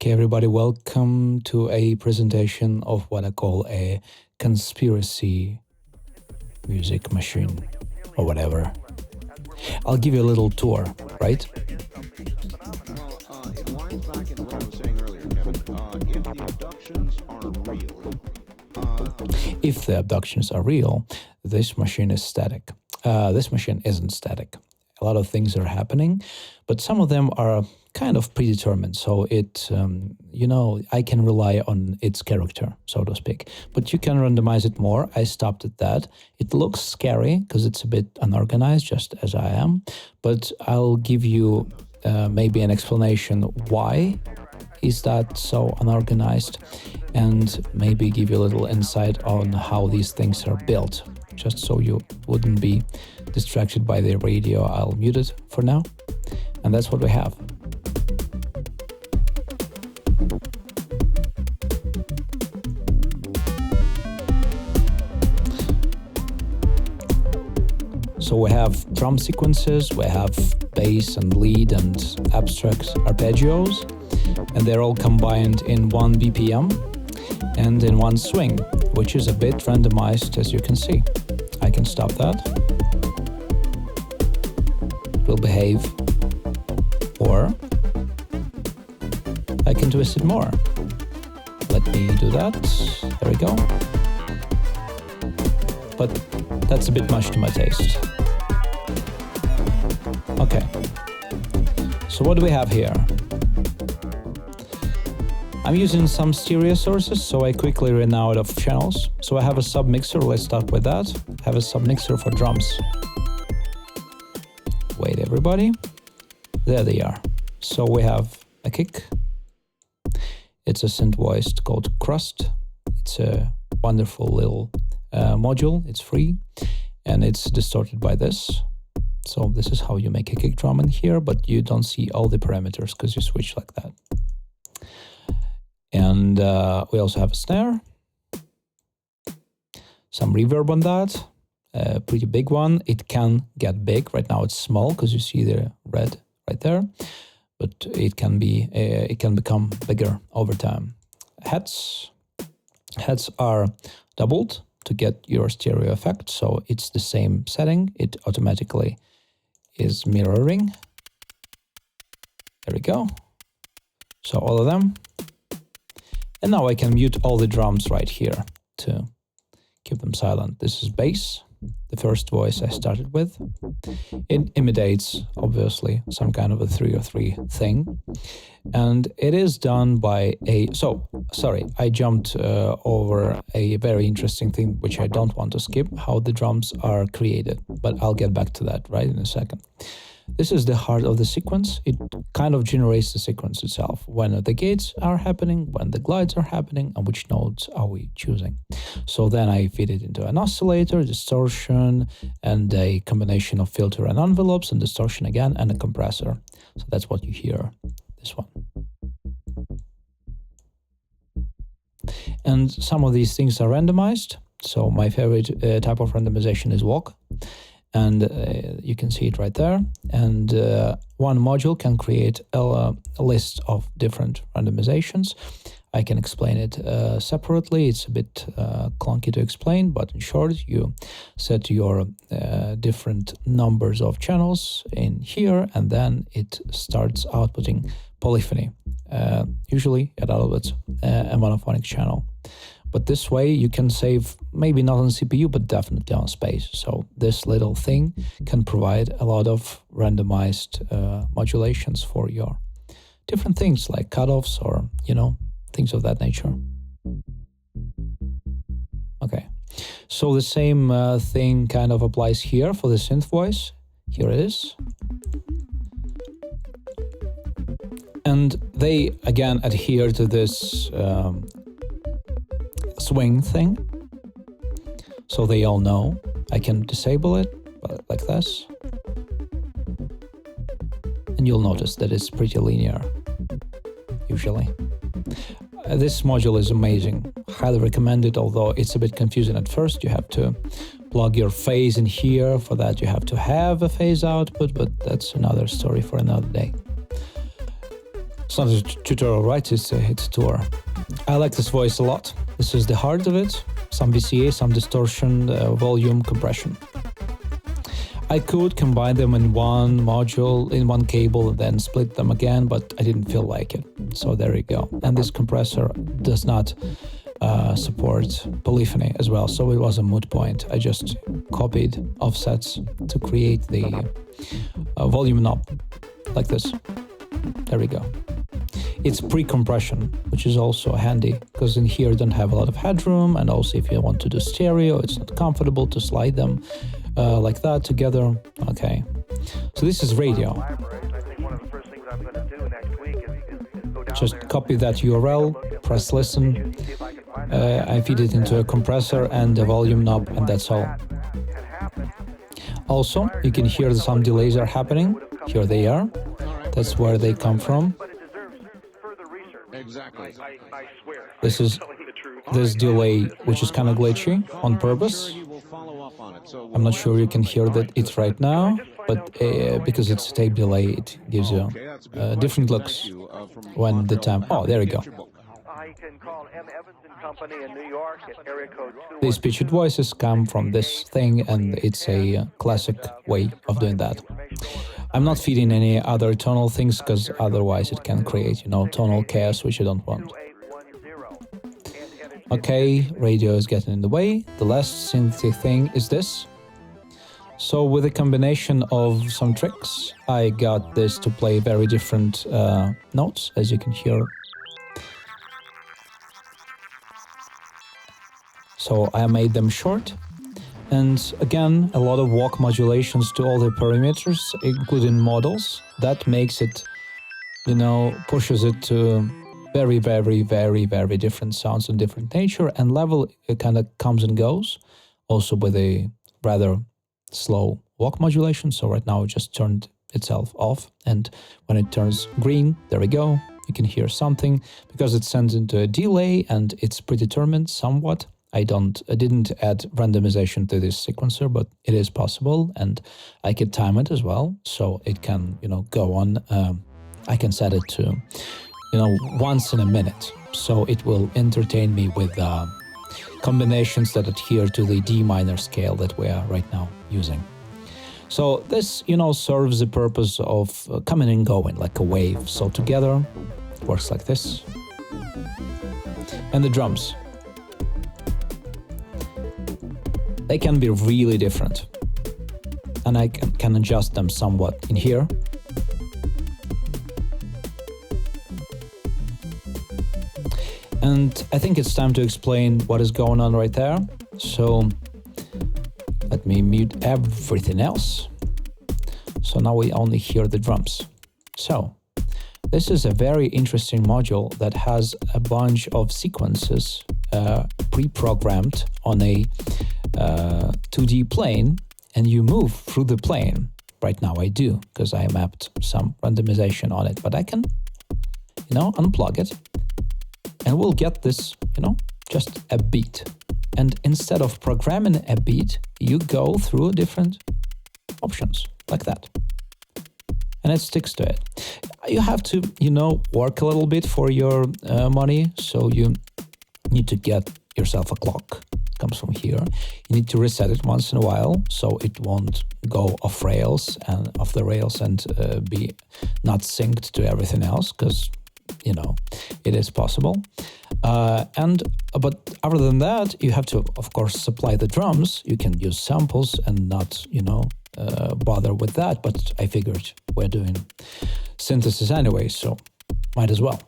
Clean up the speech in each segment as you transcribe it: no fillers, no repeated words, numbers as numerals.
Okay, everybody, welcome to a presentation of what I call a conspiracy music machine or whatever. I'll give you a little tour, right? It winds back into what I was saying earlier, Kevin. If the abductions are real, If the abductions are real, this machine is static. This machine isn't static. A lot of things are happening, but some of them are kind of predetermined. So I can rely on its character, so to speak. But you can randomize it more. I stopped at that. It looks scary because it's a bit unorganized, just as I am. But I'll give you maybe an explanation why is that so unorganized, and maybe give you a little insight on how these things are built, just so you wouldn't be distracted by the radio. I'll mute it for now. And that's what we have. So we have drum sequences, we have bass and lead and abstract arpeggios, and they're all combined in one BPM and in one swing, which is a bit randomized, as you can see. I can stop that. It will behave. Or I can twist it more. Let me do that. There we go. But that's a bit much to my taste. Okay. So what do we have here? I'm using some stereo sources, so I quickly ran out of channels. So I have a sub-mixer, let's start with that. I have a sub-mixer for drums. Wait, everybody. There they are. So we have a kick. It's a synth voice called Crust. It's a wonderful little module. It's free and it's distorted by this. So this is how you make a kick drum in here, but you don't see all the parameters because you switch like that. And we also have a snare, some reverb on that, a pretty big one. It can get big. Right now it's small because you see the red right there, but it can become bigger over time. Heads are doubled to get your stereo effect, so it's the same setting. It automatically is mirroring. There we go. So all of them. And now I can mute all the drums right here to keep them silent. This is bass, the first voice I started with. It imitates, obviously, some kind of a 3-3 thing. And it is done by I jumped over a very interesting thing, which I don't want to skip, how the drums are created. But I'll get back to that right in a second. This is the heart of the sequence. It kind of generates the sequence itself. When the gates are happening, when the glides are happening, and which notes are we choosing. So then I feed it into an oscillator, distortion, and a combination of filter and envelopes, and distortion again, and a compressor. So that's what you hear, this one. And some of these things are randomized. So my favorite type of randomization is walk. And you can see it right there. And one module can create a list of different randomizations. I can explain it separately. It's a bit clunky to explain, but in short, you set your different numbers of channels in here, and then it starts outputting polyphony, usually it outputs a monophonic channel. But this way you can save, maybe not on CPU, but definitely on space. So this little thing can provide a lot of randomized modulations for your different things like cutoffs or, things of that nature. Okay, so the same thing kind of applies here for the synth voice. Here it is. And they, again, adhere to this swing thing, so they all know. I can disable it like this, and you'll notice that it's pretty linear usually. This module is amazing, highly recommend it, although it's a bit confusing at first. You have to plug your phase in here. For that you have to have a phase output, but that's another story for another day. It's not a tutorial, right? It's a tour. I like this voice a lot. This is the heart of it. Some VCA, some distortion, volume, compression. I could combine them in one module, in one cable, and then split them again, but I didn't feel like it. So there you go. And this compressor does not support polyphony as well, so it was a moot point. I just copied offsets to create the volume knob, like this. There we go. It's pre-compression, which is also handy, because in here you don't have a lot of headroom, and also if you want to do stereo, it's not comfortable to slide them like that together. Okay, so this is radio. Just copy that URL, press listen, I feed it into a compressor and a volume knob, and that's all. Also, you can hear some delays are happening. Here they are. That's where they come from. Exactly. This is this delay, which is kind of glitchy on purpose. I'm not sure you can hear that it's right now, but because it's a tape delay, it gives you different looks when the time... Oh, there we go. These pitched voices come from this thing, and it's a classic way of doing that. I'm not feeding any other tonal things, because otherwise it can create, tonal chaos, which you don't want. Okay, radio is getting in the way. The last synthy thing is this. So with a combination of some tricks, I got this to play very different notes, as you can hear. So I made them short. And again, a lot of walk modulations to all the parameters, including models. That makes it, pushes it to very, very, very, very different sounds and different nature, and level it kind of comes and goes, also with a rather slow walk modulation. So right now it just turned itself off, and when it turns green, there we go, you can hear something, because it sends into a delay and it's predetermined somewhat. I didn't add randomization to this sequencer, but it is possible, and I can time it as well, so it can, go on. I can set it to, once in a minute, so it will entertain me with combinations that adhere to the D minor scale that we are right now using. So this, serves the purpose of coming and going like a wave. So together, it works like this. And the drums. They can be really different, and I can adjust them somewhat in here. And I think it's time to explain what is going on right there. So let me mute everything else. So now we only hear the drums. So this is a very interesting module that has a bunch of sequences pre-programmed on a 2D plane, and you move through the plane. Right now I do, because I mapped some randomization on it, but I can, unplug it, and we'll get this, just a beat. And instead of programming a beat, you go through different options, like that. And it sticks to it. You have to, work a little bit for your money, so you need to get yourself a clock. Comes from here. You need to reset it once in a while, so it won't go off the rails and be not synced to everything else, because it is possible. But other than that, you have to, of course, supply the drums. You can use samples and not bother with that, but I figured we're doing synthesis anyway, so might as well.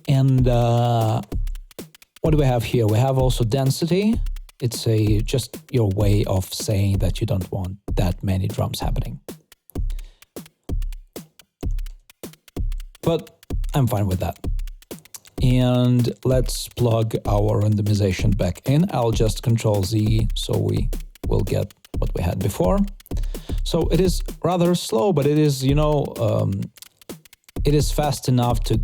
And what do we have here? We have also density. It's just your way of saying that you don't want that many drums happening. But I'm fine with that. And let's plug our randomization back in. I'll just Control Z, so we will get what we had before. So it is rather slow, but it is, it is fast enough to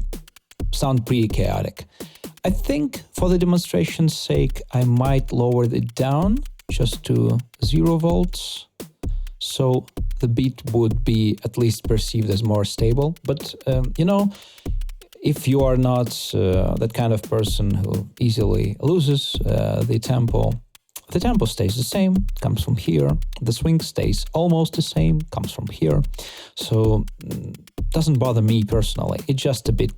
sound pretty chaotic. I think for the demonstration's sake, I might lower it down just to 0 volts. So the beat would be at least perceived as more stable. But, If you are not that kind of person who easily loses the tempo stays the same, comes from here. The swing stays almost the same, comes from here. So doesn't bother me personally. It's just a bit,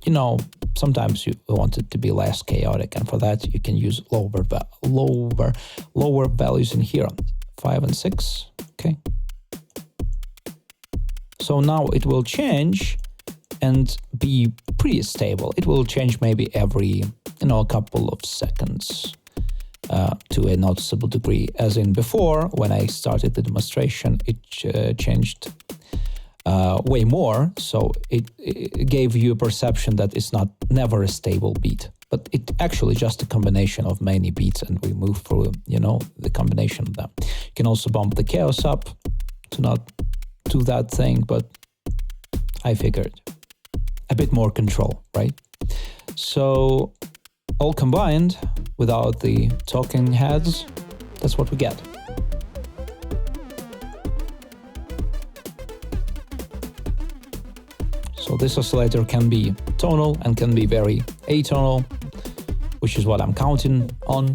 sometimes you want it to be less chaotic, and for that you can use lower values in here, 5 and 6. Okay. So now it will change and be pretty stable. It will change maybe every, a couple of seconds to a noticeable degree. As in before, when I started the demonstration, it changed way more. So it gave you a perception that it's never a stable beat. But it actually just a combination of many beats, and we move through, the combination of them. You can also bump the chaos up to not do that thing, but I figured a bit more control, right? So all combined, without the talking heads, that's what we get. So this oscillator can be tonal and can be very atonal, which is what I'm counting on.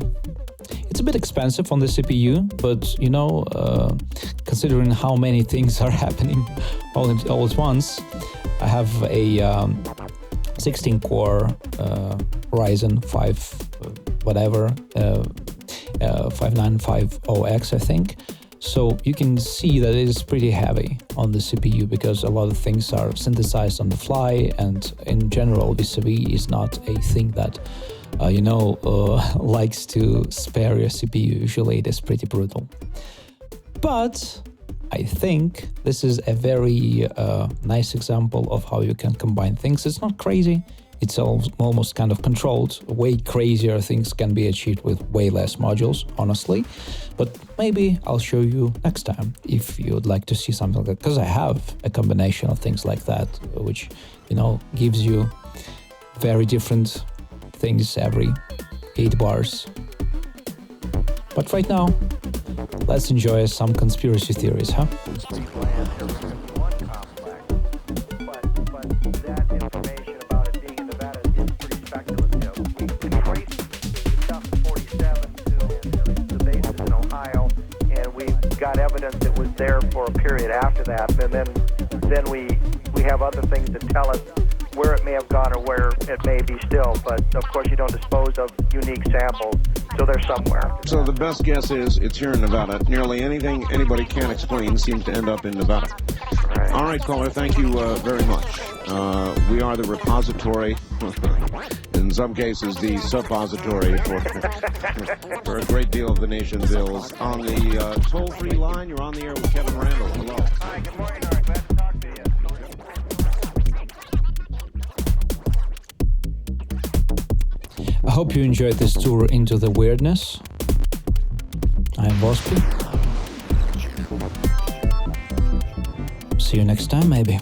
It's a bit expensive on the CPU, but considering how many things are happening all at once, I have a 16-core Ryzen 5 5950X, I think. So you can see that it is pretty heavy on the CPU because a lot of things are synthesized on the fly, and in general, VCV is not a thing that likes to spare your CPU. Usually it is pretty brutal. But I think this is a very nice example of how you can combine things. It's not crazy. It's almost kind of controlled. Way crazier things can be achieved with way less modules, honestly. But maybe I'll show you next time if you would like to see something like that. Because I have a combination of things like that, which, gives you very different things every 8 bars. But right now, let's enjoy some conspiracy theories, huh? Got evidence it was there for a period after that, and then we have other things that tell us where it may have gone or where it may be still, but of course you don't dispose of unique samples, so they're somewhere. So the best guess is it's here in Nevada. Nearly anything anybody can't explain seems to end up in Nevada. Right. All right, caller, thank you very much. We are the repository, in some cases the suppository for a great deal of the nation's ills. On the toll-free line, you're on the air with Kevin Randall. Hello. Hi, good morning, Art. Glad to talk to you. I hope you enjoyed this tour into the weirdness. I'm Vospy. See you next time, maybe.